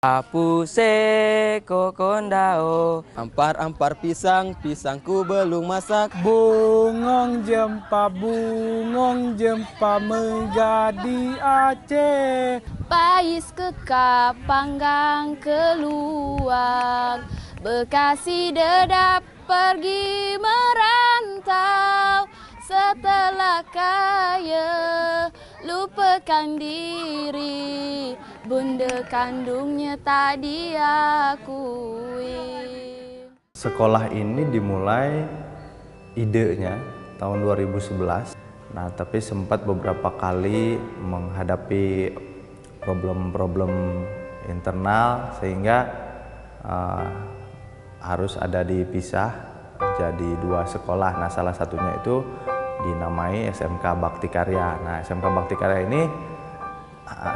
Apuse kokondao, Ampar-ampar pisang, pisangku belum masak. Bungong jempa menggadi Aceh. Pais kekap panggang keluar, Bekasi dedap pergi merantau. Setelah kaya lupakan diri, bunda kandungnya tak diakui. Sekolah ini dimulai idenya tahun 2011. Nah, tapi sempat beberapa kali menghadapi problem-problem internal sehingga harus ada dipisah jadi dua sekolah. Nah, salah satunya itu dinamai SMK Bakti Karya. Nah, SMK Bakti Karya ini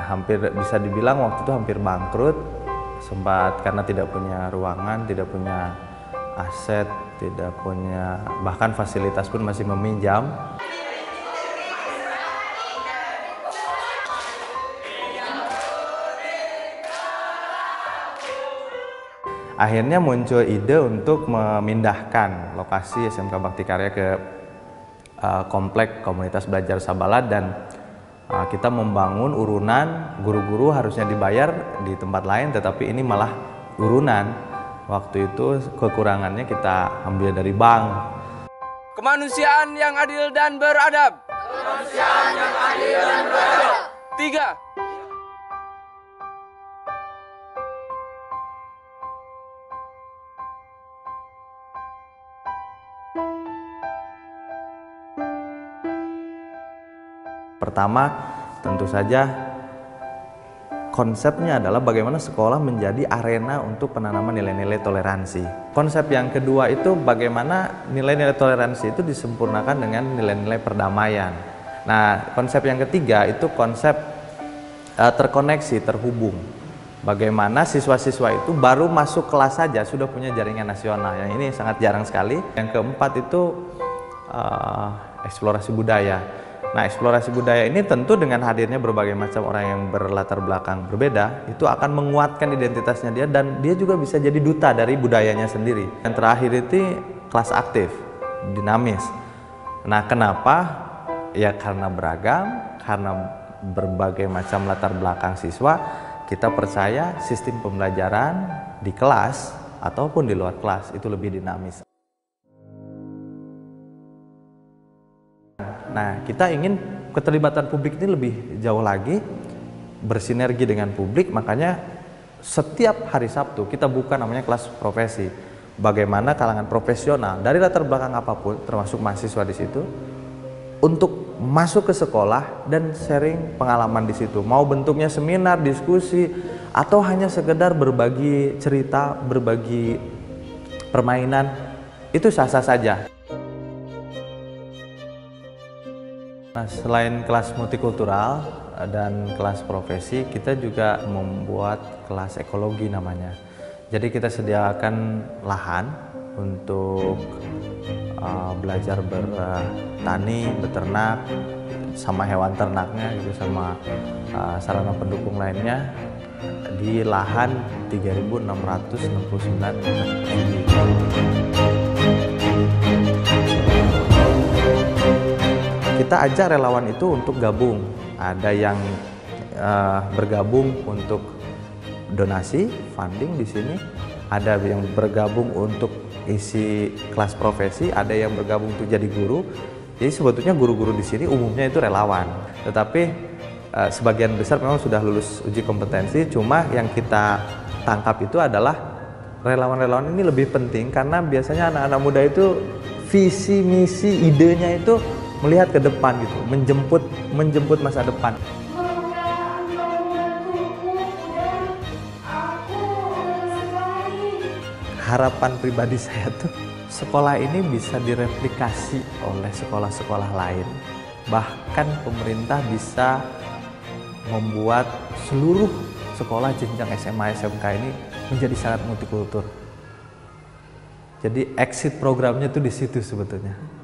hampir bisa dibilang waktu itu hampir bangkrut, sempat karena tidak punya ruangan, tidak punya aset, tidak punya bahkan fasilitas pun masih meminjam. Akhirnya muncul ide untuk memindahkan lokasi SMK Bakti Karya ke komplek komunitas belajar Sabalat, dan kita membangun urunan. Guru-guru harusnya dibayar di tempat lain, tetapi ini malah urunan. Waktu itu kekurangannya kita ambil dari bank. kemanusiaan yang adil dan beradab. Kemanusiaan yang adil dan beradab. 3. Pertama, tentu saja konsepnya adalah bagaimana sekolah menjadi arena untuk penanaman nilai-nilai toleransi. Konsep yang kedua itu bagaimana nilai-nilai toleransi itu disempurnakan dengan nilai-nilai perdamaian. Nah, konsep yang ketiga itu konsep terkoneksi, terhubung. Bagaimana siswa-siswa itu baru masuk kelas saja sudah punya jaringan nasional. Yang ini sangat jarang sekali. Yang keempat itu eksplorasi budaya. Nah, eksplorasi budaya ini tentu dengan hadirnya berbagai macam orang yang berlatar belakang berbeda, itu akan menguatkan identitasnya dia, dan dia juga bisa jadi duta dari budayanya sendiri. Yang terakhir itu kelas aktif, dinamis. Nah, kenapa? Ya karena beragam, karena berbagai macam latar belakang siswa, kita percaya sistem pembelajaran di kelas ataupun di luar kelas itu lebih dinamis. Nah, kita ingin keterlibatan publik ini lebih jauh lagi, bersinergi dengan publik, makanya setiap hari Sabtu kita buka namanya kelas profesi. Bagaimana kalangan profesional dari latar belakang apapun, termasuk mahasiswa di situ, untuk masuk ke sekolah dan sharing pengalaman di situ. Mau bentuknya seminar, diskusi, atau hanya sekedar berbagi cerita, berbagi permainan, itu sah-sah saja. Nah, selain kelas multikultural dan kelas profesi, kita juga membuat kelas ekologi namanya. Jadi kita sediakan lahan untuk belajar bertani, beternak, sama hewan ternaknya, gitu, sama sarana pendukung lainnya di lahan 3.669 Kita ajak relawan itu untuk gabung. Ada yang bergabung untuk donasi, funding di sini. Ada yang bergabung untuk isi kelas profesi. Ada yang bergabung untuk jadi guru. Jadi sebetulnya guru-guru di sini umumnya itu relawan. Tetapi sebagian besar memang sudah lulus uji kompetensi. Cuma yang kita tangkap itu adalah relawan-relawan ini lebih penting karena biasanya anak-anak muda itu visi misi idenya itu melihat ke depan gitu, menjemput masa depan. Harapan pribadi saya tuh sekolah ini bisa direplikasi oleh sekolah-sekolah lain. Bahkan pemerintah bisa membuat seluruh sekolah jenjang SMA SMK ini menjadi sangat multikultur. Jadi exit programnya tuh di situ sebetulnya.